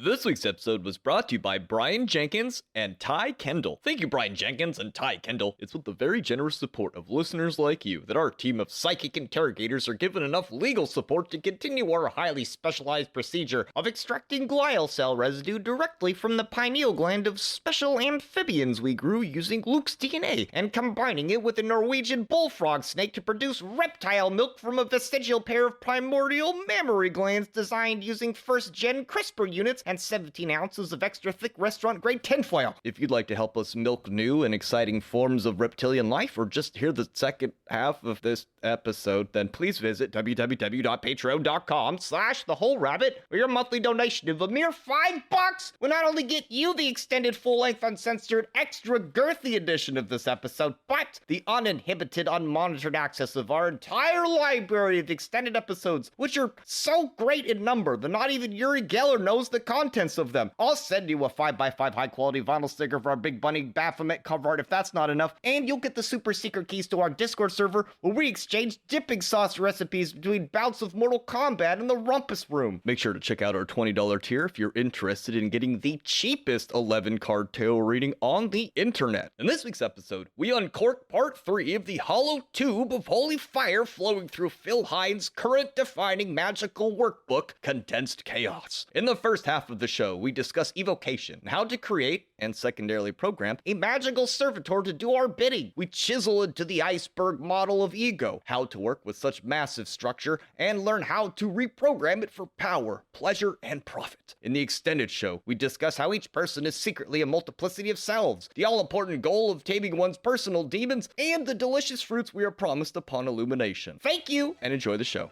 This week's episode was brought to you by Brian Jenkins and Ty Kendall. Thank you, Brian Jenkins and Ty Kendall. It's with the very generous support of listeners like you that our team of psychic interrogators are given enough legal support to continue our highly specialized procedure of extracting glial cell residue directly from the pineal gland of special amphibians we grew using Luke's DNA and combining it with a Norwegian bullfrog snake to produce reptile milk from a vestigial pair of primordial mammary glands designed using first-gen CRISPR units and 17 ounces of extra thick restaurant-grade tinfoil. If you'd like to help us milk new and exciting forms of reptilian life, or just hear the second half of this episode, then please visit www.patreon.com/thewholerabbit, where your monthly donation of a mere $5 will not only get you the extended full-length uncensored extra girthy edition of this episode, but the uninhibited unmonitored access of our entire library of extended episodes, which are so great in number that not even Uri Geller knows the contents of them. I'll send you a 5x5 high-quality vinyl sticker for our Big Bunny Baphomet cover art if that's not enough, and you'll get the super secret keys to our Discord server where we exchange dipping sauce recipes between bouts of Mortal Kombat in the Rumpus Room. Make sure to check out our $20 tier if you're interested in getting the cheapest 11-card tarot reading on the internet. In this week's episode, we uncork part 3 of the hollow tube of holy fire flowing through Phil Hine's current defining magical workbook, Condensed Chaos. In the first half of the show, we discuss evocation and how to create, and secondarily program, a magical servitor to do our bidding. We chisel into the Iceberg model of ego, how to work with such massive structure, and learn how to reprogram it for power, pleasure, and profit. In the extended show, we discuss how each person is secretly a multiplicity of selves, the all-important goal of taming one's personal demons, and the delicious fruits we are promised upon illumination. Thank you, and enjoy the show.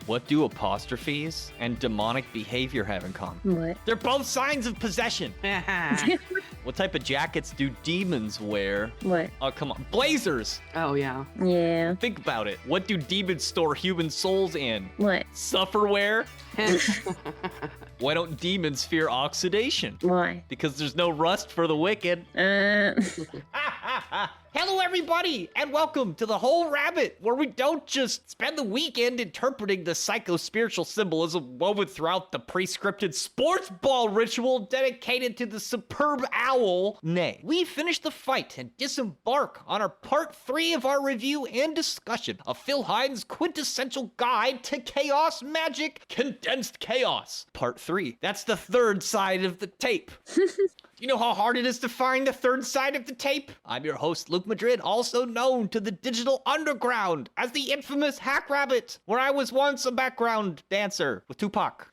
What do apostrophes and demonic behavior have in common? What? They're both signs of possession. What type of jackets do demons wear? What? Oh, come on. Blazers! Oh, yeah. Yeah. Think about it. What do demons store human souls in? What? Sufferware? Why don't demons fear oxidation? Why? Because there's no rust for the wicked. Hello, everybody, and welcome to The Whole Rabbit, where we don't just spend the weekend interpreting the psycho-spiritual symbolism woven throughout the pre-scripted sports ball ritual dedicated to the superb owl. Nay, we finish the fight and disembark on our part 3 of our review and discussion of Phil Hine's quintessential guide to chaos magic, Condensed Chaos. Part 3. That's the third side of the tape. You know how hard it is to find the third side of the tape? I'm your host, Luke Madrid, also known to the digital underground as the infamous Hack Rabbit, where I was once a background dancer with Tupac.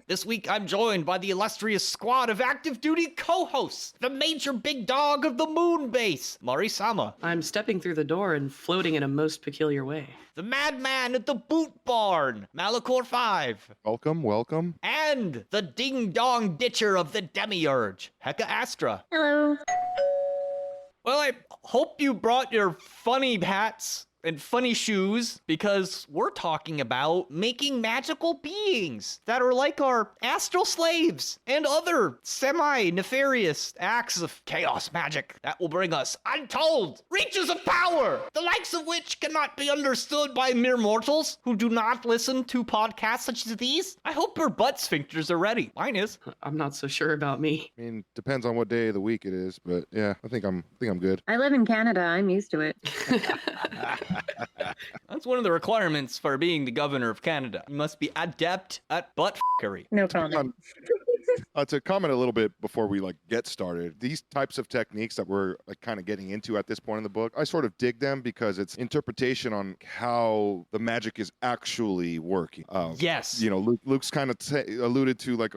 This week, I'm joined by the illustrious squad of active duty co-hosts, the major big dog of the moon base, Mari-sama. I'm stepping through the door and floating in a most peculiar way. The madman at the boot barn, Malachor 5. Welcome, welcome. And the ding-dong ditcher of the demiurge, Heka Astra. Hello. Well, I hope you brought your funny hats and funny shoes, because we're talking about making magical beings that are like our astral slaves and other semi-nefarious acts of chaos magic that will bring us untold reaches of power, the likes of which cannot be understood by mere mortals who do not listen to podcasts such as these. I hope your butt sphincters are ready. Mine is. I'm not so sure about me. I mean, depends on what day of the week it is, but yeah, I think I'm good. I live in Canada. I'm used to it. That's one of the requirements for being the governor of Canada. You must be adept at butt f***ery. No comment. To comment a little bit before we get started, these types of techniques that we're kind of getting into at this point in the book, I sort of dig them because it's interpretation on how the magic is actually working. Yes. Luke's kind of alluded to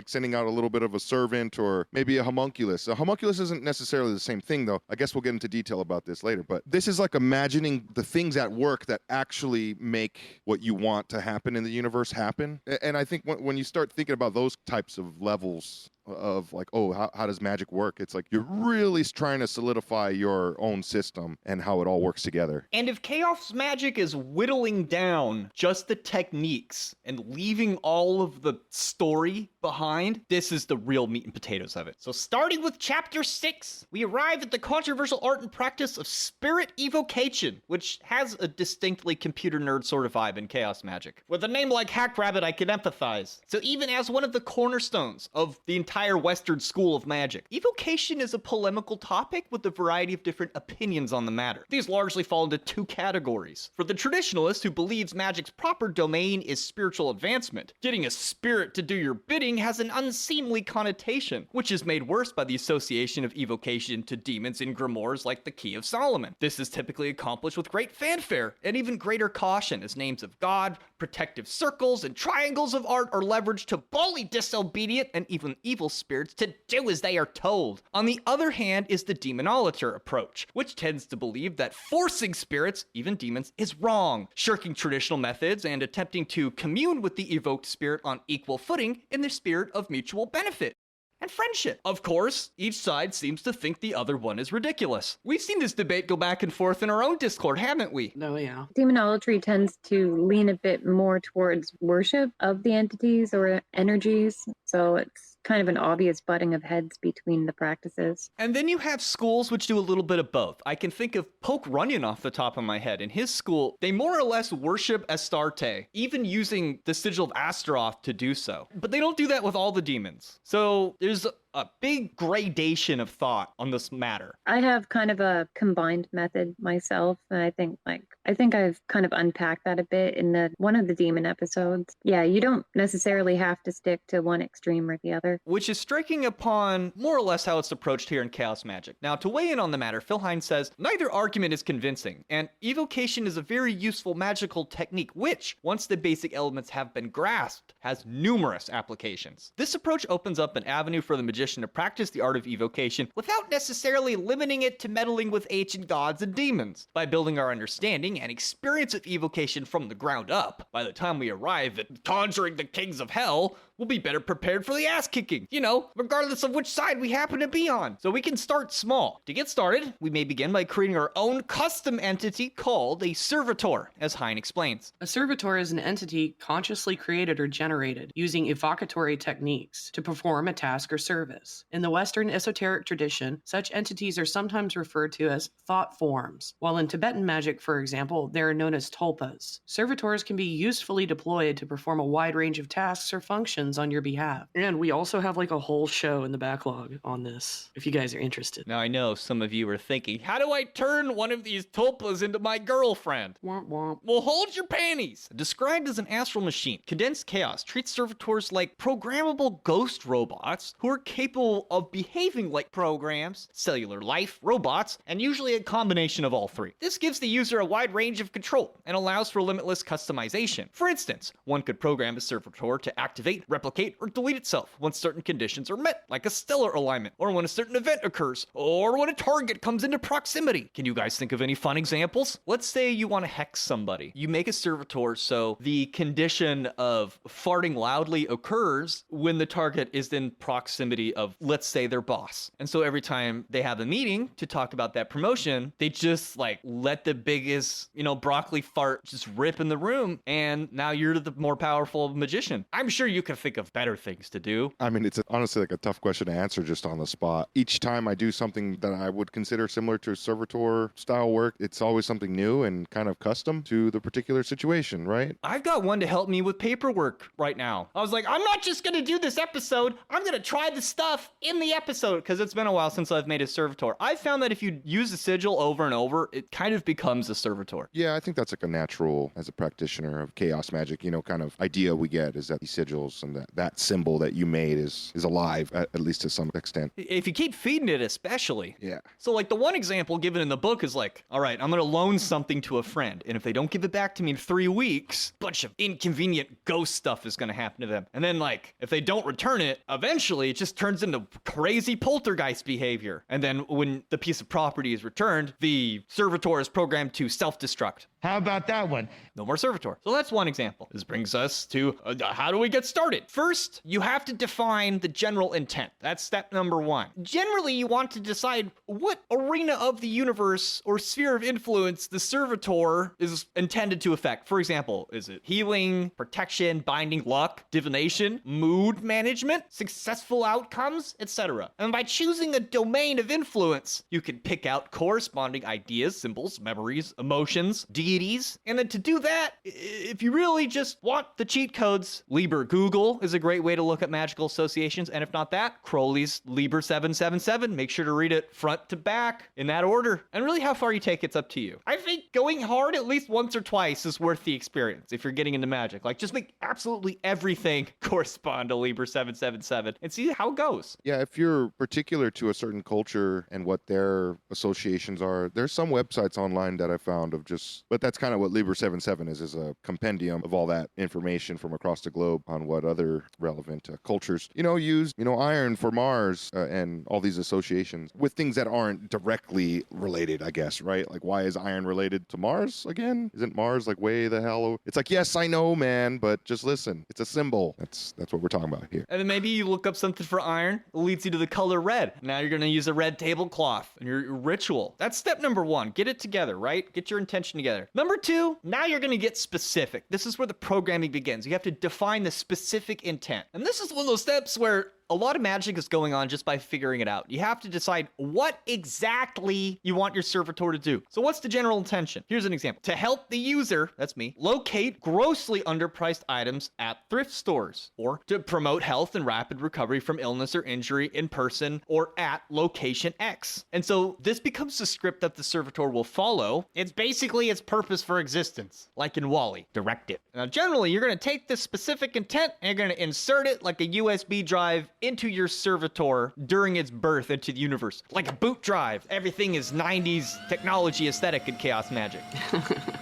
sending out a little bit of a servant or maybe a homunculus. A homunculus isn't necessarily the same thing, though. I guess we'll get into detail about this later. But this is like imagining the things at work that actually make what you want to happen in the universe happen. And I think when you start thinking about those types of levels of how does magic work, it's like you're really trying to solidify your own system and how it all works together. And if chaos magic is whittling down just the techniques and leaving all of the story behind, this is the real meat and potatoes of it. So starting with chapter 6, we arrive at the controversial art and practice of spirit evocation, which has a distinctly computer nerd sort of vibe in chaos magic. With a name like Hack Rabbit, I can empathize. So even as one of the cornerstones of the entire Western school of magic, evocation is a polemical topic with a variety of different opinions on the matter. These largely fall into two categories. For the traditionalist who believes magic's proper domain is spiritual advancement, getting a spirit to do your bidding has an unseemly connotation, which is made worse by the association of evocation to demons in grimoires like the Key of Solomon. This is typically accomplished with great fanfare and even greater caution, as names of God, protective circles, and triangles of art are leveraged to bully disobedient and even evil spirits to do as they are told. On the other hand is the demonolator approach, which tends to believe that forcing spirits, even demons, is wrong, shirking traditional methods and attempting to commune with the evoked spirit on equal footing in the spirit of mutual benefit and friendship. Of course, each side seems to think the other one is ridiculous. We've seen this debate go back and forth in our own Discord, haven't we? Oh, yeah. Demonolatry tends to lean a bit more towards worship of the entities or energies, so it's kind of an obvious butting of heads between the practices. And then you have schools which do a little bit of both. I can think of Poke Runyon off the top of my head. In his school, they more or less worship Astarte, even using the sigil of Astaroth to do so. But they don't do that with all the demons. So there's a big gradation of thought on this matter. I have kind of a combined method myself, and I think I've kind of unpacked that a bit in one of the demon episodes. Yeah, you don't necessarily have to stick to one extreme or the other. Which is striking upon more or less how it's approached here in Chaos Magic. Now, to weigh in on the matter, Phil Hine says, neither argument is convincing, and evocation is a very useful magical technique which, once the basic elements have been grasped, has numerous applications. This approach opens up an avenue for the magician to practice the art of evocation without necessarily limiting it to meddling with ancient gods and demons. By building our understanding and experience of evocation from the ground up, by the time we arrive at conjuring the kings of hell, we'll be better prepared for the ass kicking, regardless of which side we happen to be on. So we can start small. To get started, we may begin by creating our own custom entity called a Servitor, as Hine explains. A servitor is an entity consciously created or generated using evocatory techniques to perform a task or service. In the Western esoteric tradition, such entities are sometimes referred to as thought forms, while in Tibetan magic, for example, they are known as tulpas. Servitors can be usefully deployed to perform a wide range of tasks or functions on your behalf. And we also have a whole show in the backlog on this, if you guys are interested. Now I know some of you are thinking, how do I turn one of these tulpas into my girlfriend? Womp womp. Well, hold your panties. Described as an astral machine, Condensed Chaos treats servitors like programmable ghost robots who are capable of behaving like programs, cellular life, robots, and usually a combination of all three. This gives the user a wide range of control and allows for limitless customization. For instance, one could program a servitor to activate, replicate, or delete itself when certain conditions are met, like a stellar alignment, or when a certain event occurs, or when a target comes into proximity. Can you guys think of any fun examples? Let's say you want to hex somebody. You make a servitor so the condition of farting loudly occurs when the target is in proximity of, let's say, their boss. And so every time they have a meeting to talk about that promotion, they just let the biggest, broccoli fart just rip in the room, and now you're the more powerful magician. I'm sure you can think of better things to do. I mean, it's honestly a tough question to answer just on the spot. Each time I do something that I would consider similar to servitor style work, it's always something new and kind of custom to the particular situation, right? I've got one to help me with paperwork right now. I was like, I'm not just going to do this episode. I'm going to try the stuff in the episode because it's been a while since I've made a servitor. I found that if you use the sigil over and over, it kind of becomes a servitor. Yeah, I think that's a natural, as a practitioner of chaos magic, kind of idea we get is that these sigils and and that symbol that you made is alive, at least to some extent. If you keep feeding it, especially. Yeah. So, like, the one example given in the book is like, all right, I'm going to loan something to a friend, and if they don't give it back to me in 3 weeks, a bunch of inconvenient ghost stuff is going to happen to them. And then, like, if they don't return it, eventually it just turns into crazy poltergeist behavior. And then when the piece of property is returned, the servitor is programmed to self-destruct. How about that one? No more servitor. So that's one example. This brings us to how do we get started? First, you have to define the general intent. That's step number 1. Generally, you want to decide what arena of the universe or sphere of influence the servitor is intended to affect. For example, is it healing, protection, binding, luck, divination, mood management, successful outcomes, etc. And by choosing a domain of influence, you can pick out corresponding ideas, symbols, memories, emotions, deities. And then to do that, if you really just want the cheat codes, Liber Google is a great way to look at magical associations. And if not that, Crowley's Liber 777. Make sure to read it front to back in that order. And really how far you take it's up to you. I think going hard at least once or twice is worth the experience if you're getting into magic. Like, just make absolutely everything correspond to Liber 777 and see how it goes. Yeah, if you're particular to a certain culture and what their associations are, there's some websites online that I found of just, but that's kind of what Liber 77 is a compendium of all that information from across the globe on what other relevant cultures, use, iron for Mars and all these associations with things that aren't directly related, I guess, right? Like, why is iron related to Mars again? Isn't Mars like way the hell? It's like, yes, I know, man, but just listen. It's a symbol. That's what we're talking about here. And then maybe you look up something for iron, it leads you to the color red. Now you're going to use a red tablecloth in your ritual. That's step number 1. Get it together, right? Get your intention together. Number 2, now you're going to get specific. This is where the programming begins. You have to define the specific intent. And this is one of those steps where a lot of magic is going on just by figuring it out. You have to decide what exactly you want your servitor to do. So what's the general intention? Here's an example. To help the user, that's me, locate grossly underpriced items at thrift stores, or to promote health and rapid recovery from illness or injury in person or at location X. And so this becomes the script that the servitor will follow. It's basically its purpose for existence, like in Wall-E, direct it. Now generally, you're going to take this specific intent and you're going to insert it like a USB drive into your servitor during its birth into the universe. Like a boot drive. Everything is 90s technology aesthetic in Chaos Magic.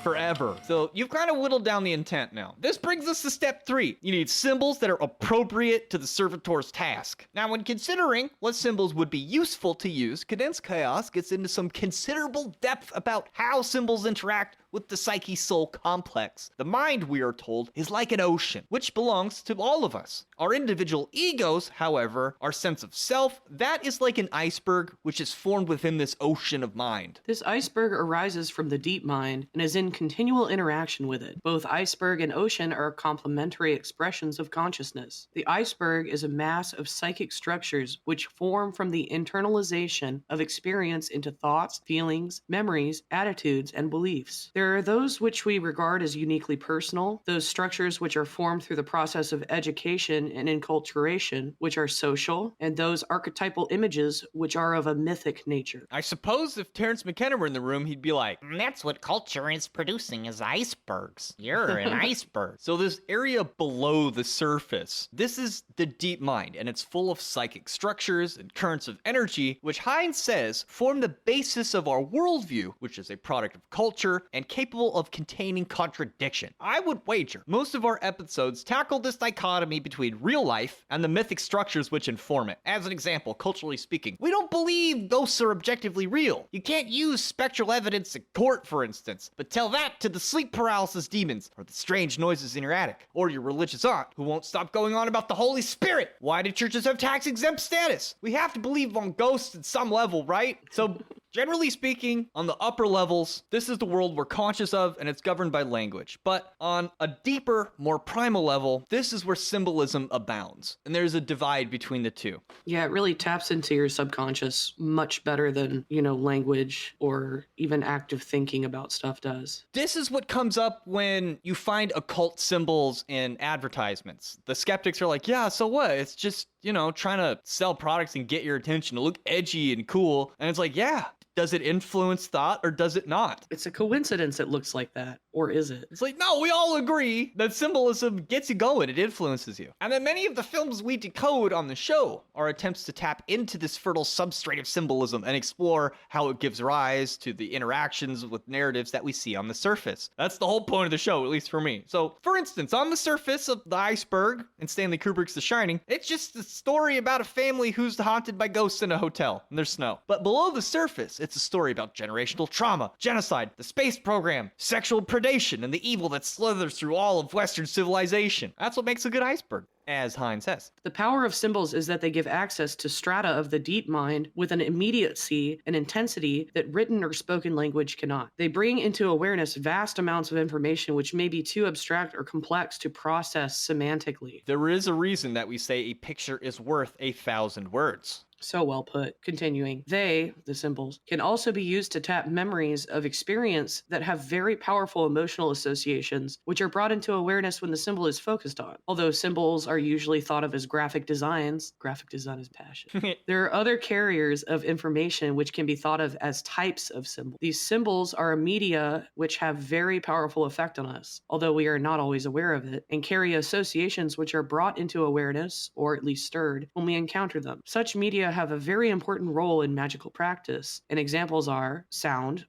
Forever. So you've kind of whittled down the intent now. This brings us to step 3. You need symbols that are appropriate to the servitor's task. Now, when considering what symbols would be useful to use, Condensed Chaos gets into some considerable depth about how symbols interact with the psyche-soul complex. The mind, we are told, is like an ocean, which belongs to all of us. Our individual egos, however, our sense of self, that is like an iceberg, which is formed within this ocean of mind. This iceberg arises from the deep mind and is in continual interaction with it. Both iceberg and ocean are complementary expressions of consciousness. The iceberg is a mass of psychic structures which form from the internalization of experience into thoughts, feelings, memories, attitudes, and beliefs. There are those which we regard as uniquely personal, those structures which are formed through the process of education and enculturation, which are social, and those archetypal images which are of a mythic nature. I suppose if Terrence McKenna were in the room, he'd be like, that's what culture is producing, is icebergs. You're an iceberg. So this area below the surface, this is the deep mind, and it's full of psychic structures and currents of energy, which Hine says form the basis of our worldview, which is a product of culture and capable of containing contradiction. I would wager most of our episodes tackle this dichotomy between real life and the mythic structures which inform it. As an example, culturally speaking, we don't believe ghosts are objectively real. You can't use spectral evidence in court, for instance, but tell that to the sleep paralysis demons, or the strange noises in your attic, or your religious aunt who won't stop going on about the Holy Spirit. Why do churches have tax-exempt status? We have to believe on ghosts at some level, right? So generally speaking, on the upper levels, this is the world we're conscious of, and it's governed by language. But on a deeper, more primal level, this is where symbolism abounds, and there's a divide between the two. Yeah, it really taps into your subconscious much better than, language or even active thinking about stuff does. This is what comes up when you find occult symbols in advertisements. The skeptics are like, yeah, so what? It's just, trying to sell products and get your attention to look edgy and cool. And it's like, yeah, Does it influence thought or does it not? It's a coincidence it looks like that. Or is it? It's like, no, we all agree that symbolism gets you going. It influences you. And then many of the films we decode on the show are attempts to tap into this fertile substrate of symbolism and explore how it gives rise to the interactions with narratives that we see on the surface. That's the whole point of the show, at least for me. So, for instance, on the surface of the Iceberg in Stanley Kubrick's The Shining, it's just a story about a family who's haunted by ghosts in a hotel, and there's snow. But below the surface, it's a story about generational trauma, genocide, the space program, sexual predation, and the evil that slithers through all of Western civilization. That's what makes a good iceberg, as Hine says. The power of symbols is that they give access to strata of the deep mind with an immediacy and intensity that written or spoken language cannot. They bring into awareness vast amounts of information which may be too abstract or complex to process semantically. There is a reason that we say a picture is worth 1,000 words. So well put. Continuing. They, the symbols, can also be used to tap memories of experience that have very powerful emotional associations, which are brought into awareness when the symbol is focused on. Although symbols are usually thought of as graphic designs, graphic design is passion. There are other carriers of information which can be thought of as types of symbols. These symbols are a media which have very powerful effect on us, although we are not always aware of it, and carry associations which are brought into awareness, or at least stirred, when we encounter them. Such media have a very important role in magical practice, and examples are sound,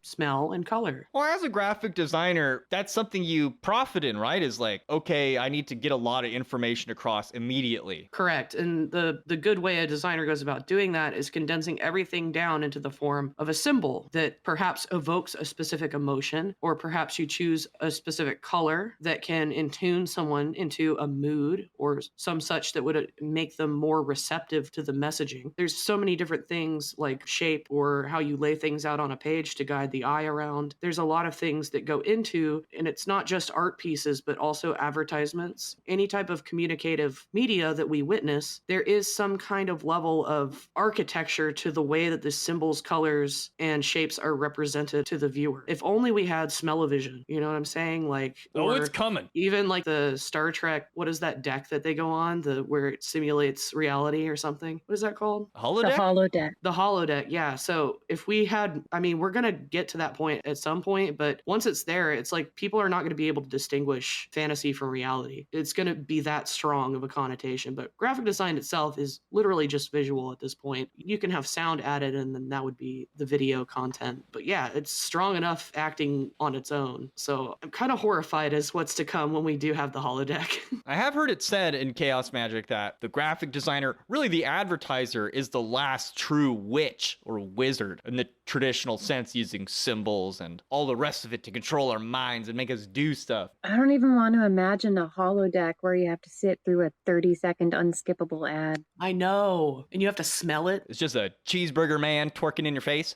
smell, and color. Well, as a graphic designer, that's something you profit in, right? Is like, okay, I need to get a lot of information across immediately. Correct. And the good way a designer goes about doing that is condensing everything down into the form of a symbol that perhaps evokes a specific emotion, or perhaps you choose a specific color that can intune someone into a mood or some such that would make them more receptive to the messaging. There's so many different things like shape or how you lay things out on a page to guide the eye around. There's a lot of things that go into, and it's not just art pieces, but also advertisements. Any type of communicative media that we witness, there is some kind of level of architecture to the way that the symbols, colors, and shapes are represented to the viewer. If only we had smell-o-vision, you know what I'm saying? Like, Oh, it's coming. even like the Star Trek, what is that deck that they go on, where it simulates reality or something? What is that called? The Holodeck? holodeck. The holodeck, yeah. So if we had, I mean, we're going to get to that point at some point, but once it's there, it's like people are not going to be able to distinguish fantasy from reality. It's going to be that strong of a connotation, but graphic design itself is literally just visual at this point. You can have sound added, and then that would be the video content. But yeah, it's strong enough acting on its own. So I'm kind of horrified as what's to come when we do have the holodeck. I have heard it said in Chaos Magic that the graphic designer, really the advertiser, is the last true witch or wizard in the traditional sense, using symbols and all the rest of it to control our minds and make us do stuff. I don't even want to imagine a holodeck where you have to sit through a 30-second unskippable ad. I know. And you have to smell it. It's just a cheeseburger man twerking in your face.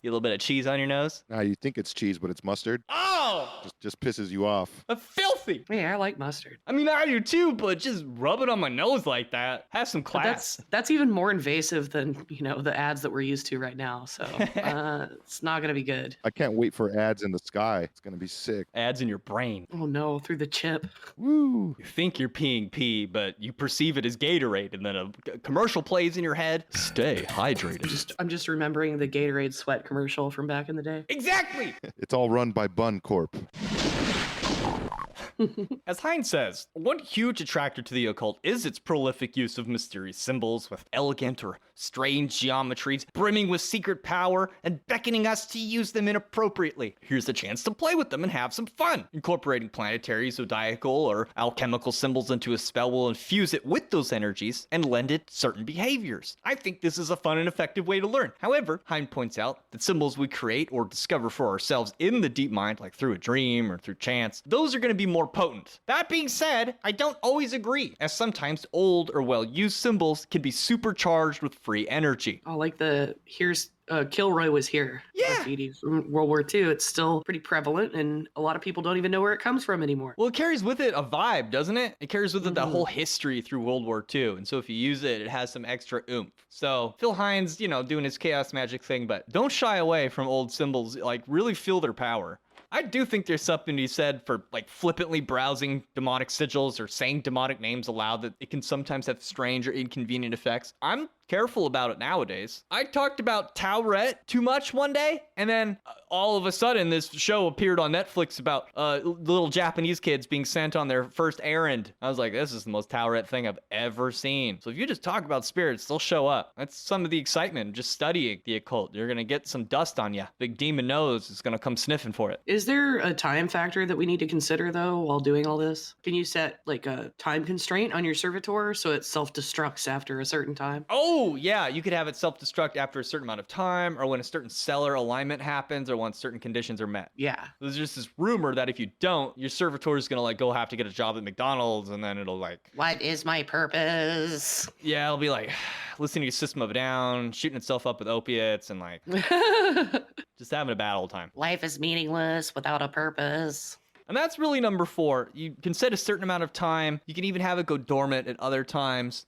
Get a little bit of cheese on your nose. You think it's cheese, but it's mustard. Oh! Just pisses you off. Filthy! Yeah, I like mustard. I mean, I do too, but just rub it on my nose like that. Have some But class. that's even more invasive than, the ads that we're used to right now. So it's not going to be good. I can't wait for ads in the sky. It's gonna be sick. Ads in your brain. Oh no, through the chip. Woo! You think you're peeing pee, but you perceive it as Gatorade, and then a commercial plays in your head. Stay hydrated. I'm just remembering the Gatorade sweat commercial from back in the day. Exactly! It's all run by Bun Corp. As Hine says, one huge attractor to the occult is its prolific use of mysterious symbols with elegant or strange geometries, brimming with secret power and beckoning us to use them inappropriately. Here's a chance to play with them and have some fun. Incorporating planetary, zodiacal, or alchemical symbols into a spell will infuse it with those energies and lend it certain behaviors. I think this is a fun and effective way to learn. However, Hine points out that symbols we create or discover for ourselves in the deep mind, like through a dream or through chance, those are going to be more potent. That being said, I don't always agree, as sometimes old or well-used symbols can be supercharged with free energy. Oh, like here's Kilroy was here. Yeah. Graffiti from World War II. It's still pretty prevalent, and a lot of people don't even know where it comes from anymore. Well, it carries with it a vibe, doesn't it? It carries with it that whole history through World War II, and so if you use it, it has some extra oomph. So Phil Hine's, doing his chaos magic thing, but don't shy away from old symbols. Like, really feel their power. I do think there's something to be said for, like, flippantly browsing demonic sigils or saying demonic names aloud, that it can sometimes have strange or inconvenient effects. I'm careful about it nowadays. I talked about Tauret too much one day, and then all of a sudden this show appeared on Netflix about little Japanese kids being sent on their first errand. I was like, this is the most Tauret thing I've ever seen. So if you just talk about spirits, they'll show up. That's some of the excitement of just studying the occult. You're gonna get some dust on you. Big demon nose is gonna come sniffing for it. Is there a time factor that we need to consider, though, while doing all this? Can you set, like, a time constraint on your servitor so it self-destructs after a certain time? Oh, yeah, you could have it self-destruct after a certain amount of time, or when a certain stellar alignment happens, or when certain conditions are met. Yeah. There's just this rumor that if you don't, your servitor is gonna like go have to get a job at McDonald's, and then it'll like, What is my purpose? yeah, it'll be like listening to System of a Down, shooting itself up with opiates, and like just having a bad old time. Life is meaningless without a purpose. And that's really number 4. You can set a certain amount of time. You can even have it go dormant at other times.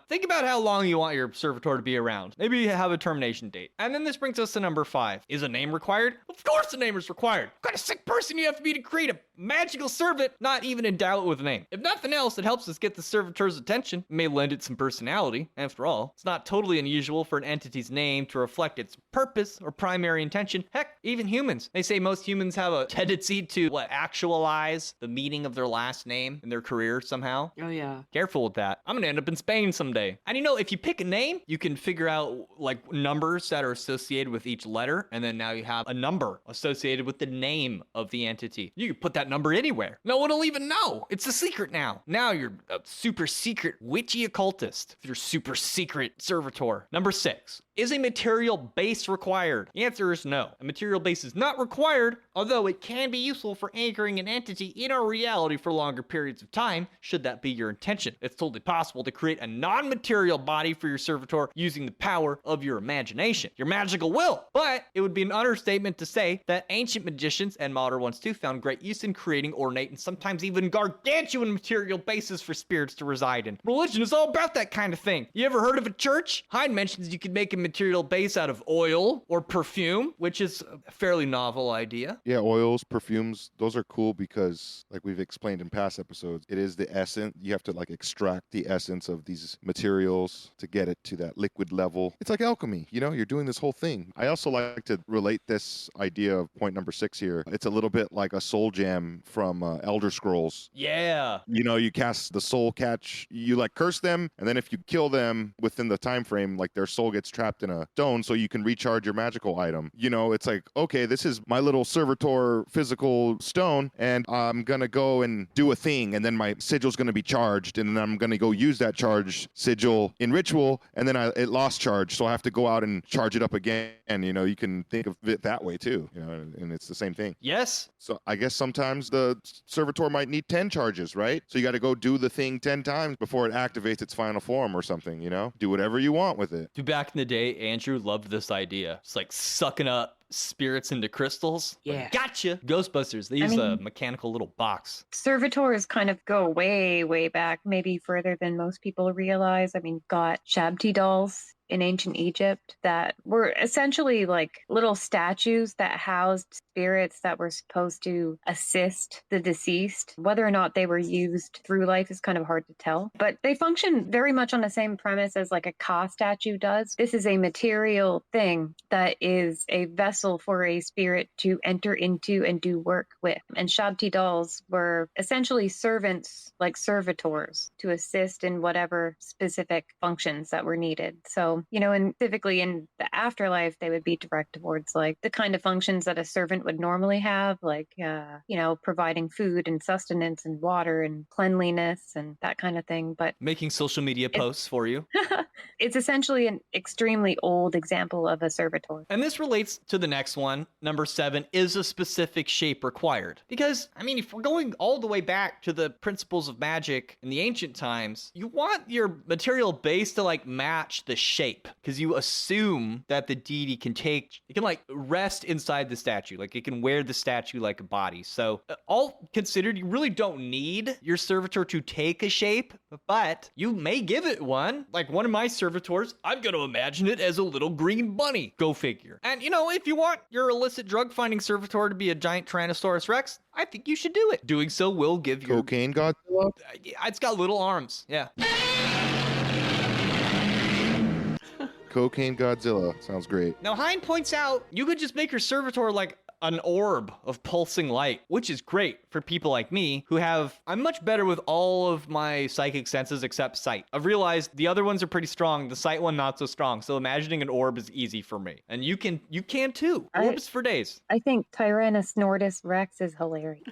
Think about how long you want your servitor to be around. Maybe you have a termination date. And then this brings us to number 5. Is a name required? Of course a name is required. What kind of sick person you have to be to create a magical servant, not even endow it with a name? If nothing else, it helps us get the servitor's attention. It may lend it some personality. After all, it's not totally unusual for an entity's name to reflect its purpose or primary intention. Heck, even humans. They say most humans have a tendency to actualize the meaning of their last name in their career somehow. Oh, yeah. Careful with that. I'm gonna end up in Spain someday. And you know, if you pick a name, you can figure out like numbers that are associated with each letter, and then now you have a number associated with the name of the entity. You can put that number anywhere. No one will even know. It's a secret now. Now you're a super secret witchy occultist. If you're super secret servitor. Number 6. Is a material base required? The answer is no. A material base is not required, although it can be useful for anchoring an entity in our reality for longer periods of time, should that be your intention. It's totally possible to create a non-material body for your servitor using the power of your imagination, your magical will. But it would be an understatement to say that ancient magicians, and modern ones too, found great use in creating ornate and sometimes even gargantuan material bases for spirits to reside in. Religion is all about that kind of thing. You ever heard of a church? Hine mentions you could make a material base out of oil or perfume, which is a fairly novel idea. Yeah, oils, perfumes, those are cool because, like we've explained in past episodes, it is the essence. You have to like extract the essence of these materials to get it to that liquid level. It's like alchemy, you know, you're doing this whole thing. I also like to relate this idea of point number 6 here. It's a little bit like a soul gem from Elder Scrolls. Yeah. You know, you cast the soul catch, you like curse them, and then if you kill them within the time frame, like their soul gets trapped in a stone so you can recharge your magical item. You know, it's like, okay, this is my little servitor physical stone, and I'm gonna go and do a thing, and then my sigil's gonna be charged, and then I'm gonna go use that charged sigil in ritual, and then it lost charge, so I have to go out and charge it up again. And you know, you can think of it that way too, you know, and it's the same thing. Yes. So I guess sometimes the servitor might need 10 charges, right? So you got to go do the thing 10 times before it activates its final form or something, you know? Do whatever you want with it. Dude, back in the day, Andrew loved this idea. It's like sucking up spirits into crystals. Yeah. Like, gotcha. Ghostbusters, they use a mechanical little box. Servitors kind of go way, way back, maybe further than most people realize. I mean, got Shabti dolls in ancient Egypt that were essentially like little statues that housed spirits that were supposed to assist the deceased. Whether or not they were used through life is kind of hard to tell, but they function very much on the same premise as like a Ka statue does. This is a material thing that is a vessel for a spirit to enter into and do work with. And Shabti dolls were essentially servants, like servitors, to assist in whatever specific functions that were needed. So, you know, and typically in the afterlife, they would be directed towards like the kind of functions that a servant would normally have, like, you know, providing food and sustenance and water and cleanliness and that kind of thing. But Making social media posts for you. it's essentially an extremely old example of a servitor. And this relates to the next one, number 7, is a specific shape required? Because, I mean, if we're going all the way back to the principles of magic in the ancient times, you want your material base to like match the shape, because you assume that the deity can like rest inside the statue, like it can wear the statue like a body. So all considered, you really don't need your servitor to take a shape, but you may give it one. Like one of my servitors, I'm going to imagine it as a little green bunny. Go figure. And you know, if you want your illicit drug finding servitor to be a giant Tyrannosaurus Rex, I think you should do it. Doing so will give you Cocaine Godzilla? It's got little arms. Yeah. Cocaine Godzilla. Sounds great. Now, Hine points out you could just make your servitor like an orb of pulsing light, which is great for people like me who I'm much better with all of my psychic senses except sight. I've realized the other ones are pretty strong, the sight one not so strong. So imagining an orb is easy for me. And you can too. Orbs for days. I think Tyrannosaurus Rex is hilarious.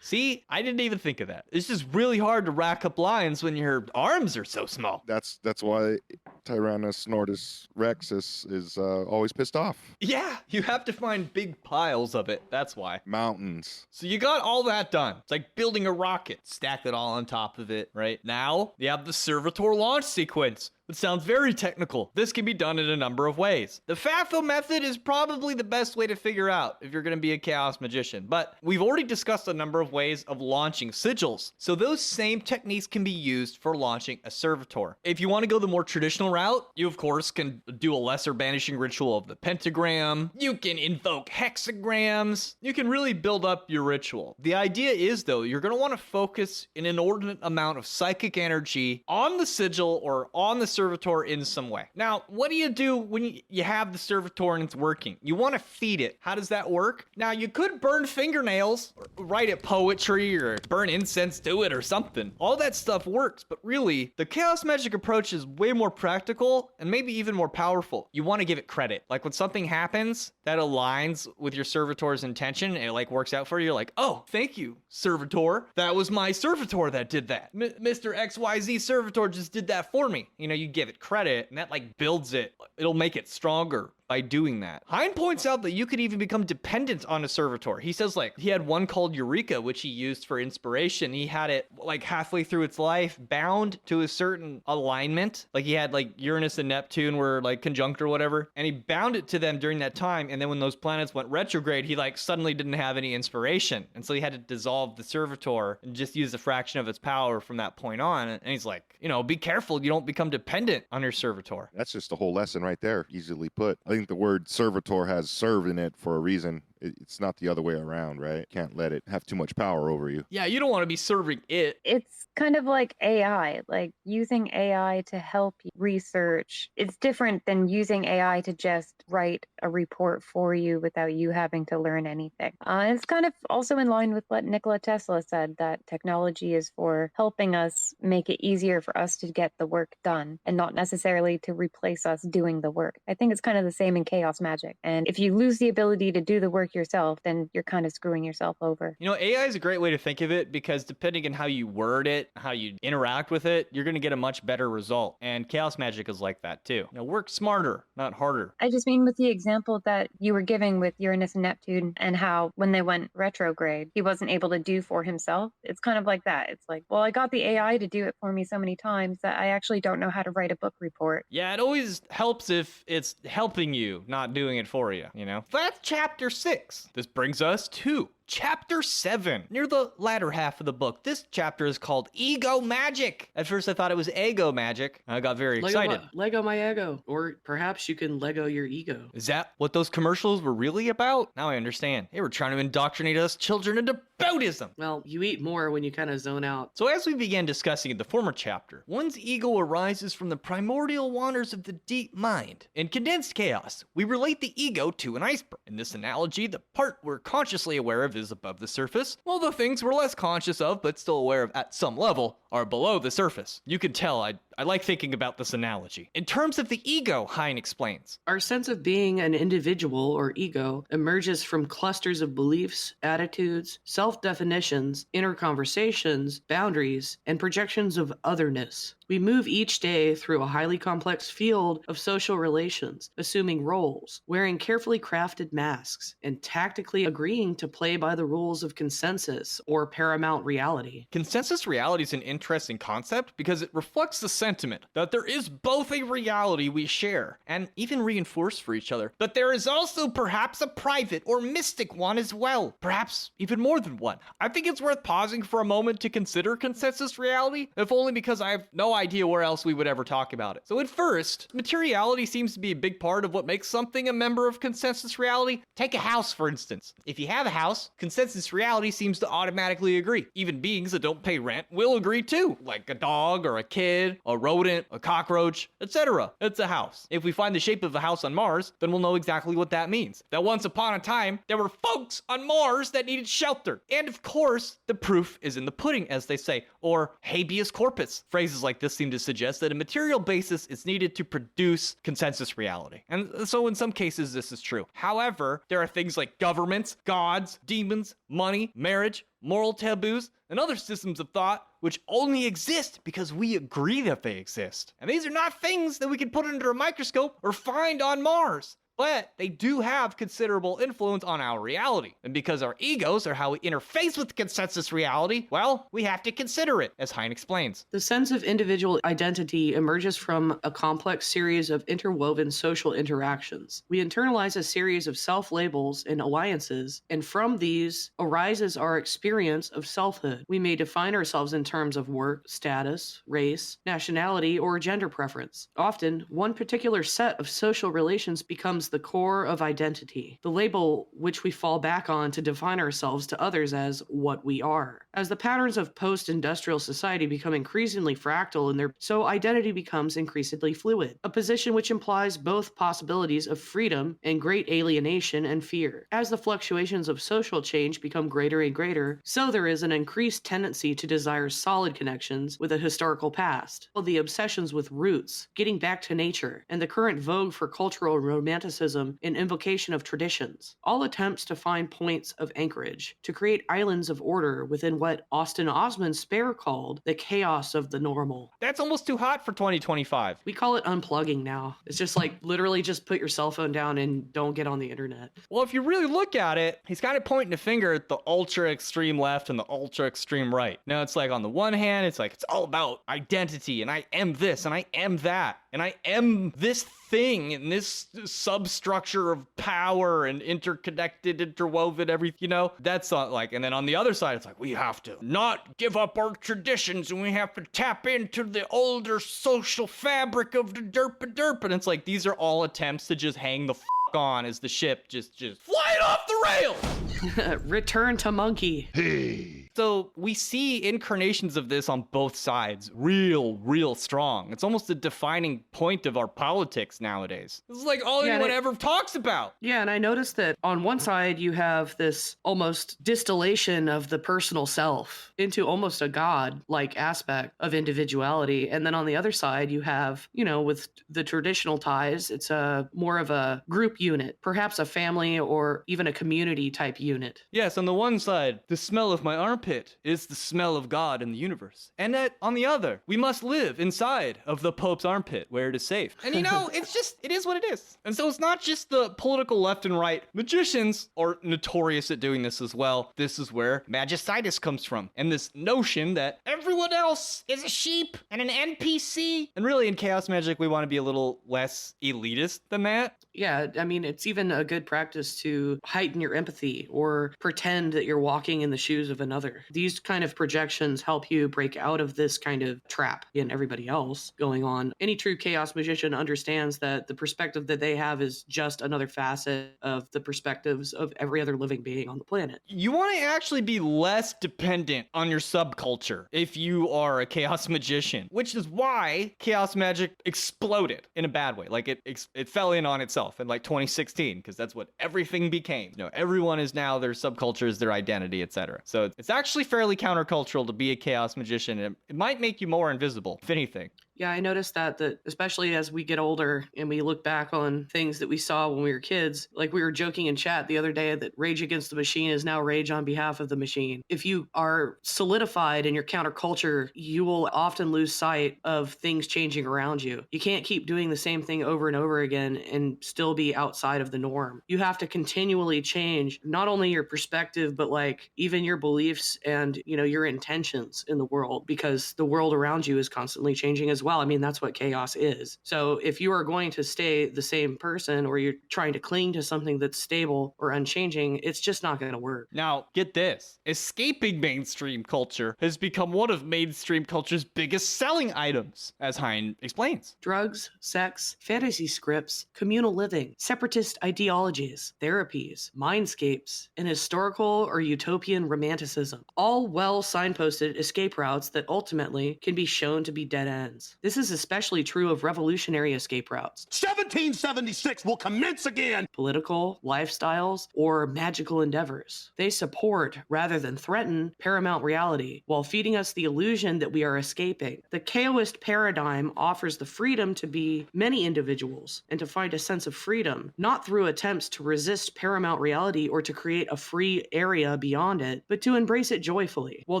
See, I didn't even think of that. It's just really hard to rack up lines when your arms are so small. That's why Tyrannosaurus Rex is always pissed off. Yeah, you have to find big piles of it. That's why. Mountains. So you got all that done. It's like building a rocket. Stack it all on top of it, right? Now, you have the Servitor launch sequence. It sounds very technical. This can be done in a number of ways. The FAFO method is probably the best way to figure out if you're going to be a chaos magician, but we've already discussed a number of ways of launching sigils. So those same techniques can be used for launching a servitor. If you want to go the more traditional route, you of course can do a lesser banishing ritual of the pentagram. You can invoke hexagrams. You can really build up your ritual. The idea is though, you're going to want to focus an inordinate amount of psychic energy on the sigil or on the servitor in some way. Now, what do you do when you have the servitor and it's working? You want to feed it. How does that work? Now, you could burn fingernails, or write it poetry, or burn incense to it or something. All that stuff works, but really, the chaos magic approach is way more practical and maybe even more powerful. You want to give it credit. Like when something happens that aligns with your servitor's intention and it like works out for you, you're like, oh, thank you, servitor. That was my servitor that did that. Mr. XYZ servitor just did that for me. You know, you give it credit and that like builds it. It'll make it stronger by doing that. Hine points out that you could even become dependent on a servitor. He says like he had one called Eureka, which he used for inspiration. He had it like halfway through its life bound to a certain alignment. Like he had like Uranus and Neptune were like conjunct or whatever. And he bound it to them during that time. And then when those planets went retrograde, he like suddenly didn't have any inspiration. And so he had to dissolve the servitor and just use a fraction of its power from that point on. And he's like, you know, be careful you don't become dependent on your servitor. That's just a whole lesson right there, easily put. I think the word servitor has serve in it for a reason. It's not the other way around, right? Can't let it have too much power over you. Yeah, you don't want to be serving it. It's kind of like AI, like using AI to help you research. It's different than using AI to just write a report for you without you having to learn anything. It's kind of also in line with what Nikola Tesla said, that technology is for helping us make it easier for us to get the work done and not necessarily to replace us doing the work. I think it's kind of the same in chaos magic. And if you lose the ability to do the work yourself, then you're kind of screwing yourself over. You know, AI is a great way to think of it because depending on how you word it, how you interact with it, you're going to get a much better result. And chaos magic is like that too. You know, work smarter, not harder. I just mean with the example that you were giving with Uranus and Neptune and how when they went retrograde, he wasn't able to do for himself. It's kind of like that. It's like, well, I got the AI to do it for me so many times that I actually don't know how to write a book report. Yeah, it always helps if it's helping you, not doing it for you, you know? That's chapter 6. This brings us to Chapter 7, near the latter half of the book. This chapter is called Ego Magic. At first I thought it was Ego Magic. I got very excited. Lego my ego. Or perhaps you can Lego your ego. Is that what those commercials were really about? Now I understand. They were trying to indoctrinate us children into Buddhism. Well, you eat more when you kind of zone out. So as we began discussing in the former chapter, one's ego arises from the primordial waters of the deep mind. In Condensed Chaos, we relate the ego to an iceberg. In this analogy, the part we're consciously aware of is above the surface, while the things we're less conscious of but still aware of at some level are below the surface. You can tell I like thinking about this analogy. In terms of the ego, Hine explains, our sense of being an individual or ego emerges from clusters of beliefs, attitudes, self-definitions, inner conversations, boundaries, and projections of otherness. We move each day through a highly complex field of social relations, assuming roles, wearing carefully crafted masks, and tactically agreeing to play by the rules of consensus or paramount reality. Consensus reality is an interesting concept because it reflects the sentiment that there is both a reality we share and even reinforce for each other, but there is also perhaps a private or mystic one as well, perhaps even more than one. I think it's worth pausing for a moment to consider consensus reality, if only because I have no idea where else we would ever talk about it. So at first, materiality seems to be a big part of what makes something a member of consensus reality. Take a house, for instance. If you have a house, consensus reality seems to automatically agree. Even beings that don't pay rent will agree too, like a dog or a kid, a a rodent, a cockroach, etc. It's a house. If we find the shape of a house on Mars, then we'll know exactly what that means. That once upon a time, there were folks on Mars that needed shelter. And of course, the proof is in the pudding, as they say, or habeas corpus. Phrases like this seem to suggest that a material basis is needed to produce consensus reality. And so in some cases, this is true. However, there are things like governments, gods, demons, money, marriage, moral taboos, and other systems of thought which only exist because we agree that they exist. And these are not things that we can put under a microscope or find on Mars. But they do have considerable influence on our reality. And because our egos are how we interface with consensus reality, well, we have to consider it, as Hine explains. The sense of individual identity emerges from a complex series of interwoven social interactions. We internalize a series of self-labels and alliances, and from these arises our experience of selfhood. We may define ourselves in terms of work, status, race, nationality, or gender preference. Often, one particular set of social relations becomes the core of identity, the label which we fall back on to define ourselves to others as what we are. As the patterns of post-industrial society become increasingly fractal so identity becomes increasingly fluid, a position which implies both possibilities of freedom and great alienation and fear. As the fluctuations of social change become greater and greater, so there is an increased tendency to desire solid connections with a historical past, the obsessions with roots, getting back to nature, and the current vogue for cultural romanticism and invocation of traditions, all attempts to find points of anchorage, to create islands of order within what Austin Osman Spare called the chaos of the normal. That's almost too hot for 2025. We call it unplugging now. It's just like literally just put your cell phone down and don't get on the internet. Well, if you really look at it, he's kind of pointing a finger at the ultra extreme left and the ultra extreme right. Now, it's like on the one hand, it's like it's all about identity and I am this and I am that and I am this thing and this substructure of power and interconnected, interwoven, everything, you know, that's not like, and then on the other side, it's like, we have to not give up our traditions and we have to tap into the older social fabric of the derp. And it's like, these are all attempts to just hang the on as the ship just flying off the rails. Return to monkey. Hey. So we see incarnations of this on both sides, real strong. It's almost a defining point of our politics nowadays. This is like all anyone ever talks about. Yeah, and I noticed that on one side you have this almost distillation of the personal self into almost a god-like aspect of individuality. And then on the other side you have, you know, with the traditional ties, it's a more of a group unit, perhaps a family or even a community type unit. Yes, on the one side, the smell of my armpit is the smell of God in the universe. And on the other, we must live inside of the Pope's armpit where it is safe. And you know, it is what it is. And so it's not just the political left and right. Magicians are notorious at doing this as well. This is where magicitis comes from. And this notion that everyone else is a sheep and an NPC. And really in Chaos Magic, we want to be a little less elitist than that. Yeah, I mean, it's even a good practice to heighten your empathy or pretend that you're walking in the shoes of another. These kind of projections help you break out of this kind of trap in everybody else going on. Any true chaos magician understands that the perspective that they have is just another facet of the perspectives of every other living being on the planet. You want to actually be less dependent on your subculture if you are a chaos magician, which is why chaos magic exploded in a bad way. Like it fell in on itself in like 2016 because that's what everything became. You know, everyone is now their subcultures, their identity, etc. So it's actually fairly countercultural to be a chaos magician. It might make you more invisible, if anything. Yeah, I noticed that especially as we get older and we look back on things that we saw when we were kids, like we were joking in chat the other day that Rage Against the Machine is now Rage on behalf of the machine. If you are solidified in your counterculture, you will often lose sight of things changing around you. You can't keep doing the same thing over and over again and still be outside of the norm. You have to continually change not only your perspective, but like even your beliefs and, you know, your intentions in the world, because the world around you is constantly changing as well. I mean, that's what chaos is. So if you are going to stay the same person or you're trying to cling to something that's stable or unchanging, it's just not going to work. Now, get this. Escaping mainstream culture has become one of mainstream culture's biggest selling items, as Hine explains. Drugs, sex, fantasy scripts, communal living, separatist ideologies, therapies, mindscapes, and historical or utopian romanticism. All well signposted escape routes that ultimately can be shown to be dead ends. This is especially true of revolutionary escape routes, 1776 will commence again. political, lifestyles, or magical endeavors. They support, rather than threaten, paramount reality, while feeding us the illusion that we are escaping. The chaoist paradigm offers the freedom to be many individuals and to find a sense of freedom, not through attempts to resist paramount reality or to create a free area beyond it, but to embrace it joyfully. While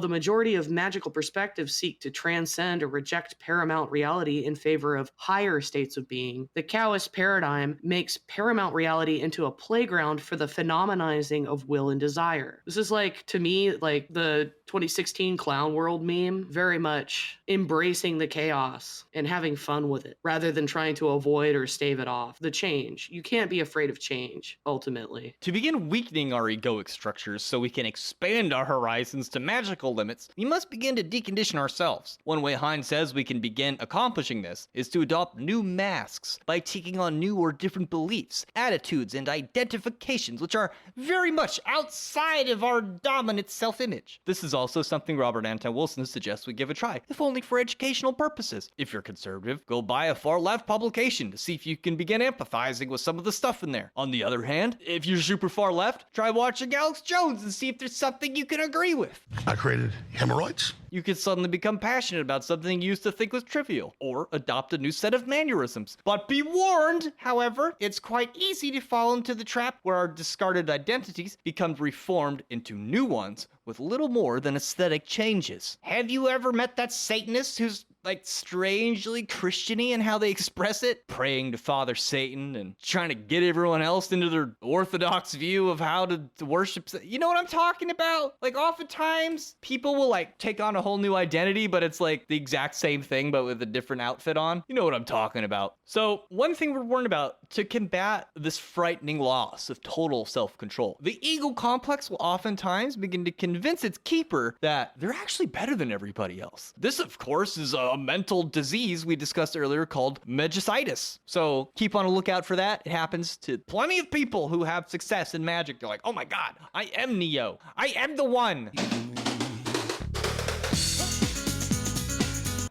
the majority of magical perspectives seek to transcend or reject paramount reality in favor of higher states of being, the chaos paradigm makes paramount reality into a playground for the phenomenizing of will and desire. This is like, to me, like the 2016 clown world meme, very much embracing the chaos and having fun with it rather than trying to avoid or stave it off. The change. You can't be afraid of change, ultimately. To begin weakening our egoic structures so we can expand our horizons to magical limits, we must begin to decondition ourselves. One way Hine says we can begin accomplishing this is to adopt new masks by taking on new or different beliefs, attitudes, and identifications which are very much outside of our dominant self-image. This is also something Robert Anton Wilson suggests we give a try, if only for educational purposes. If you're conservative, go buy a far-left publication to see if you can begin empathizing with some of the stuff in there. On the other hand, if you're super far left, try watching Alex Jones and see if there's something you can agree with. I created hemorrhoids. You could suddenly become passionate about something you used to think was trivial, or adopt a new set of mannerisms. But be warned, however, it's quite easy to fall into the trap where our discarded identities become reformed into new ones with little more than aesthetic changes. Have you ever met that Satanist who's like strangely Christian-y in how they express it? Praying to Father Satan and trying to get everyone else into their orthodox view of how to worship. You know what I'm talking about? Like oftentimes people will like take on a whole new identity, but it's like the exact same thing, but with a different outfit on. You know what I'm talking about. So one thing we're warned about to combat this frightening loss of total self-control, the ego complex will oftentimes begin to convince its keeper that they're actually better than everybody else. This, of course, is a mental disease we discussed earlier called Magicitis. So keep on a lookout for that. It happens to plenty of people who have success in magic. They're like, oh my God, I am Neo. I am the one.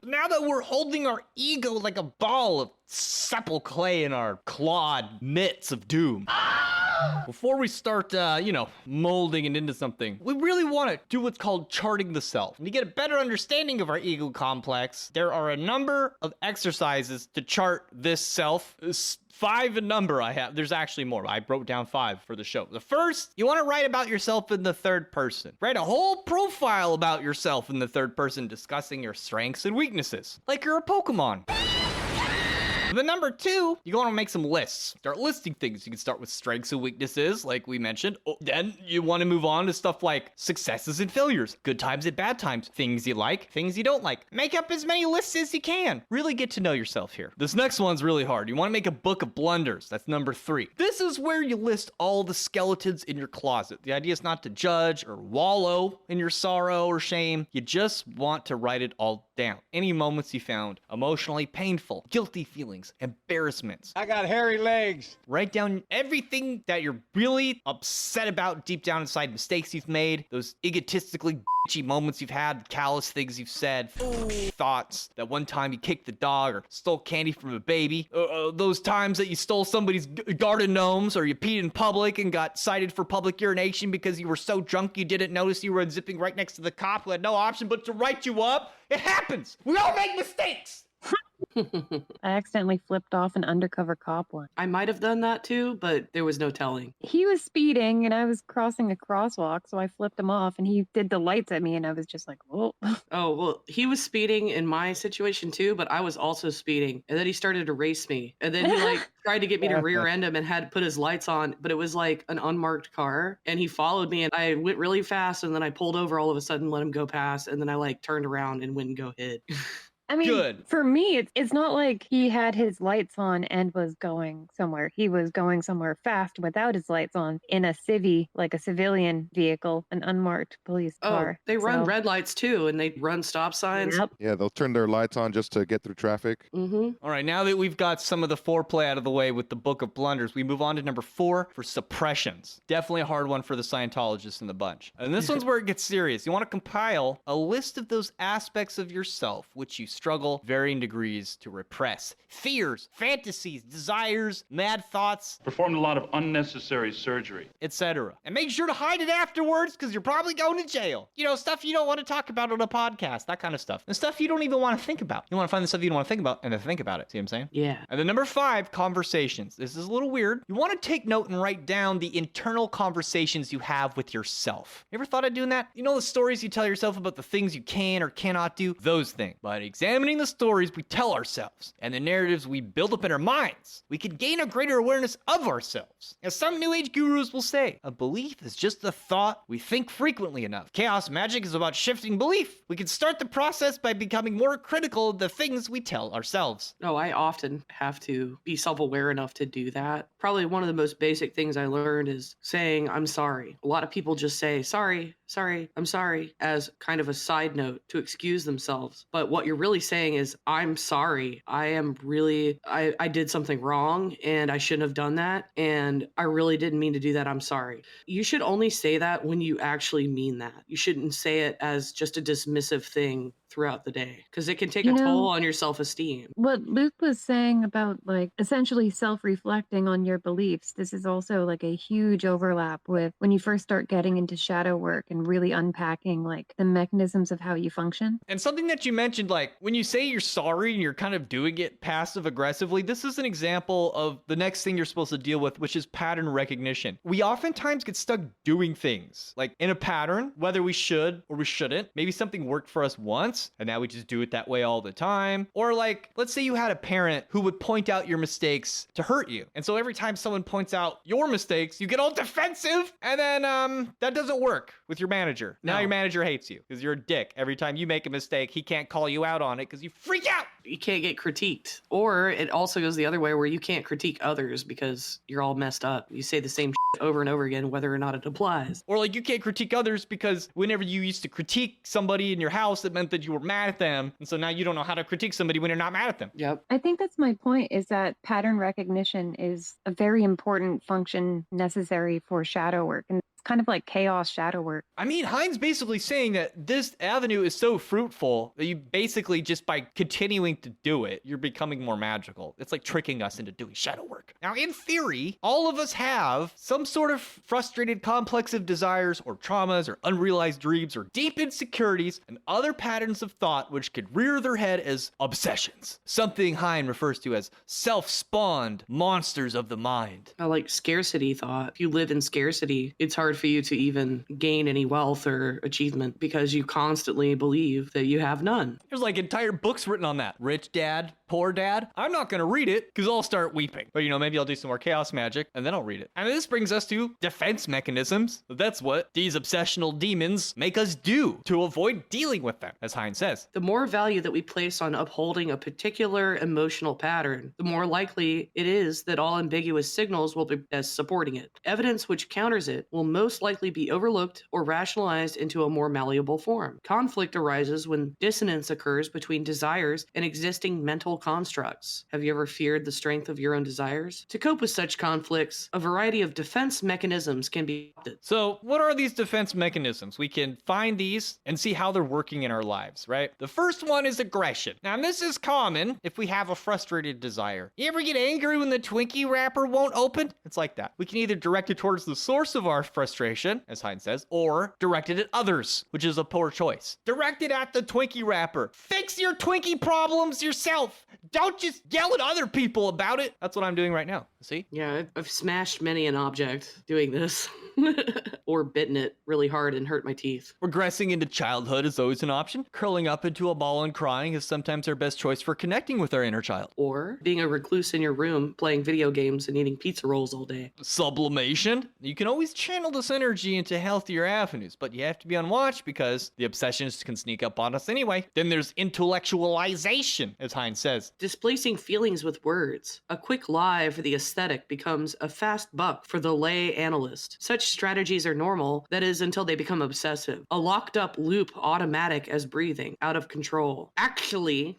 Now that we're holding our ego like a ball of supple clay in our clawed mitts of doom, before we start, molding it into something, we really want to do what's called charting the self. And to get a better understanding of our ego complex, there are a number of exercises to chart this self. 5 in number I have. There's actually more. I wrote down 5 for the show. The first, you want to write about yourself in the third person. Write a whole profile about yourself in the third person, discussing your strengths and weaknesses, like you're a Pokemon. The number 2, you want to make some lists. Start listing things. You can start with strengths and weaknesses, like we mentioned. Then you want to move on to stuff like successes and failures, good times and bad times, things you like, things you don't like. Make up as many lists as you can. Really get to know yourself here. This next one's really hard. You want to make a book of blunders. That's number 3. This is where you list all the skeletons in your closet. The idea is not to judge or wallow in your sorrow or shame. You just want to write it all down. Any moments you found emotionally painful, guilty feelings, embarrassments. I got hairy legs. Write down everything that you're really upset about deep down inside, mistakes you've made, those egotistically bitchy moments you've had, callous things you've said, thoughts that one time you kicked the dog or stole candy from a baby, those times that you stole somebody's garden gnomes or you peed in public and got cited for public urination because you were so drunk you didn't notice you were unzipping right next to the cop who had no option but to write you up. It happens. We all make mistakes. I accidentally flipped off an undercover cop once. I might have done that too, but there was no telling. He was speeding and I was crossing a crosswalk, so I flipped him off and he did the lights at me and I was just like, whoa. Oh, well, he was speeding in my situation too, but I was also speeding. And then he started to race me. And then he tried to get me to rear end him and had to put his lights on, but it was like an unmarked car. And he followed me and I went really fast and then I pulled over all of a sudden, let him go past. And then I turned around and went and go hit. I mean, Good. For me, it's not like he had his lights on and was going somewhere. He was going somewhere fast without his lights on in a civvy, like a civilian vehicle, an unmarked police car. They run So- red lights too, and they run stop signs. Yep. Yeah, they'll turn their lights on just to get through traffic. Mm-hmm. All right, now that we've got some of the foreplay out of the way with the Book of Blunders, we move on to number 4 for suppressions. Definitely a hard one for the Scientologists in the bunch. And this one's where it gets serious. You want to compile a list of those aspects of yourself which you struggle varying degrees to repress fears, fantasies, desires, mad thoughts, Performed a lot of unnecessary surgery. etc. And make sure to hide it afterwards because you're probably going to jail. You know, stuff you don't want to talk about on a podcast, that kind of stuff. And stuff you don't even want to think about. You want to find the stuff you don't want to think about and then think about it. See what I'm saying? Yeah. And then number 5, conversations. This is a little weird. You want to take note and write down the internal conversations you have with yourself. You ever thought of doing that? You know the stories you tell yourself about the things you can or cannot do? Those things. By examining the stories we tell ourselves and the narratives we build up in our minds, we can gain a greater awareness of ourselves. As some New Age gurus will say, a belief is just a thought we think frequently enough. Chaos magic is about shifting belief. We can start the process by becoming more critical of the things we tell ourselves. Oh, I often have to be self-aware enough to do that. Probably one of the most basic things I learned is saying, I'm sorry. A lot of people just say, sorry, I'm sorry, as kind of a side note to excuse themselves. But what you're really saying is, I'm sorry. I did something wrong and I shouldn't have done that. And I really didn't mean to do that. I'm sorry. You should only say that when you actually mean that. You shouldn't say it as just a dismissive thing throughout the day because it can take a toll on your self-esteem. What Luke was saying about like essentially self-reflecting on your beliefs, this is also like a huge overlap with when you first start getting into shadow work and really unpacking like the mechanisms of how you function. And something that you mentioned, like when you say you're sorry and you're kind of doing it passive aggressively, this is an example of the next thing you're supposed to deal with, which is pattern recognition. We oftentimes get stuck doing things like in a pattern, whether we should or we shouldn't. Maybe something worked for us once and now we just do it that way all the time. Or like, let's say you had a parent who would point out your mistakes to hurt you. And so every time someone points out your mistakes, you get all defensive and then that doesn't work with your manager. Now your manager hates you because you're a dick. Every time you make a mistake, he can't call you out on it because you freak out. You can't get critiqued. Or it also goes the other way where you can't critique others because you're all messed up. You say the same shit over and over again, whether or not it applies. Or like you can't critique others because whenever you used to critique somebody in your house, it meant that you were mad at them. And so now you don't know how to critique somebody when you're not mad at them. Yep. I think that's my point, is that pattern recognition is a very important function necessary for shadow work. And it's kind of like chaos shadow work. I mean, Hine's basically saying that this avenue is so fruitful that you basically just by continuing to do it, you're becoming more magical. It's like tricking us into doing shadow work. Now, in theory, all of us have some sort of frustrated complex of desires or traumas or unrealized dreams or deep insecurities and other patterns of thought which could rear their head as obsessions. Something Hine refers to as self-spawned monsters of the mind. I like scarcity thought. If you live in scarcity, it's hard for you to even gain any wealth or achievement because you constantly believe that you have none. There's like entire books written on that. Rich Dad, Poor Dad. I'm not going to read it because I'll start weeping. But maybe I'll do some more chaos magic and then I'll read it. And this brings us to defense mechanisms. That's what these obsessional demons make us do to avoid dealing with them, as Hine says. The more value that we place on upholding a particular emotional pattern, the more likely it is that all ambiguous signals will be as supporting it. Evidence which counters it will most likely be overlooked or rationalized into a more malleable form. Conflict arises when dissonance occurs between desires and existing mental constructs. Have you ever feared the strength of your own desires? To cope with such conflicts, a variety of defense mechanisms can be adopted. So what are these defense mechanisms? We can find these and see how they're working in our lives, right? The first one is aggression. Now, this is common if we have a frustrated desire. You ever get angry when the Twinkie wrapper won't open? It's like that. We can either direct it towards the source of our frustration, as Hine says, or direct it at others, which is a poor choice. Direct it at the Twinkie wrapper. Fix your Twinkie problems yourself. Don't just yell at other people about it. That's what I'm doing right now. See? Yeah, I've smashed many an object doing this. Or bitten it really hard and hurt my teeth. Regressing into childhood is always an option. Curling up into a ball and crying is sometimes our best choice for connecting with our inner child. Or being a recluse in your room, playing video games and eating pizza rolls all day. Sublimation. You can always channel this energy into healthier avenues, but you have to be on watch because the obsessions can sneak up on us anyway. Then there's intellectualization, as Hine says. Displacing feelings with words. A quick lie for the aesthetic becomes a fast buck for the lay analyst. Such strategies are normal, that is, until they become obsessive. A locked up loop, automatic as breathing, out of control. Actually,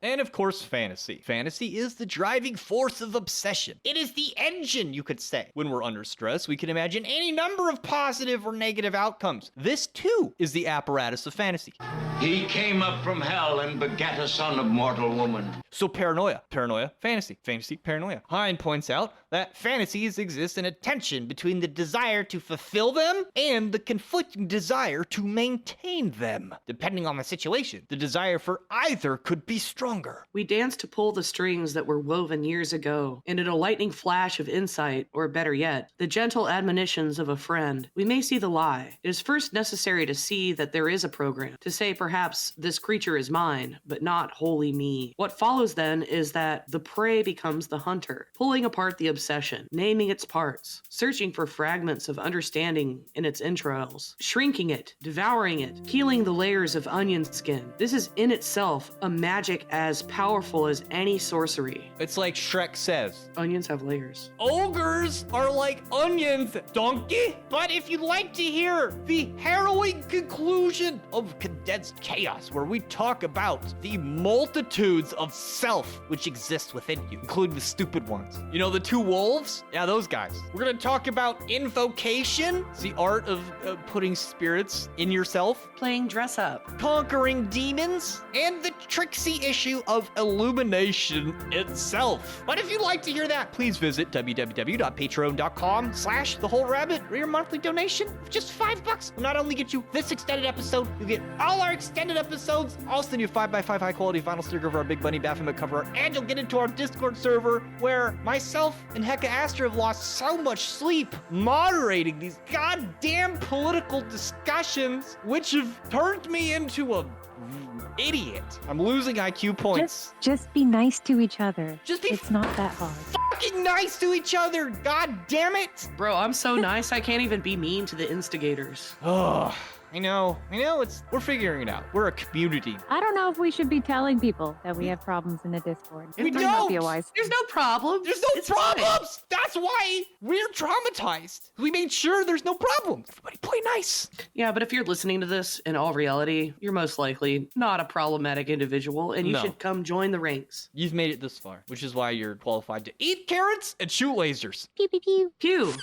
and of course, fantasy. Fantasy is the driving force of obsession. It is the engine, you could say. When we're under stress, we can imagine any number of positive or negative outcomes. This too is the apparatus of fantasy. He came up from hell and begat a son of mortal woman. So paranoia, fantasy, paranoia. Hine points out that fantasies exist in a tension between the desire to fulfill them and the conflicting desire to maintain them. Depending on the situation, the desire for either could be stronger. We dance to pull the strings that were woven years ago, and in a lightning flash of insight, or better yet, the gentle admonitions of a friend, we may see the lie. It is first necessary to see that there is a program, to say perhaps this creature is mine, but not wholly me. What follows then is that the prey becomes the hunter, pulling apart the obsession, naming its parts, searching for fragments of understanding in its entrails, shrinking it, devouring it, peeling the layers of onion skin. This is in itself a magic as powerful as any sorcery. It's like Shrek says, Onions have layers. ogres are like onions, donkey. But if you'd like to hear The harrowing conclusion of Condensed Chaos, where we talk about the multitudes of self which exist within you, including the stupid ones. You know, the two wolves? Yeah, those guys. We're gonna talk about invocation. It's the art of putting spirits in yourself. Playing dress up. Conquering demons, and the tricksy issue of illumination itself. But if you'd like to hear that, please visit www.patreon.com/thewholerabbit, where your monthly donation of just $5 will not only get you this extended episode, you'll get all our extended episodes, also new 5x5 high quality vinyl sticker of our Big Bunny Baphomet cover art, and you'll get into our Discord server where myself and Hecka Astra have lost so much sleep moderating these goddamn political discussions, which have turned me into a idiot. I'm losing IQ points. Just be nice to each other. Just be It's not that hard. fucking nice to each other. God damn it. Bro, I'm so nice I can't even be mean to the instigators. Oh, I know. We're figuring it out. We're a community. I don't know if we should be telling people that we have problems in the Discord. We It might not be a don't. wise. There's no problem. There's no It's fine. problems. That's why we're traumatized. We made sure there's no problems. Everybody play nice. Yeah, but if you're listening to this in all reality, you're most likely not a problematic individual, and you No. should come join the ranks. You've made it this far, which is why you're qualified to eat carrots and shoot lasers. Pew pew pew. Pew!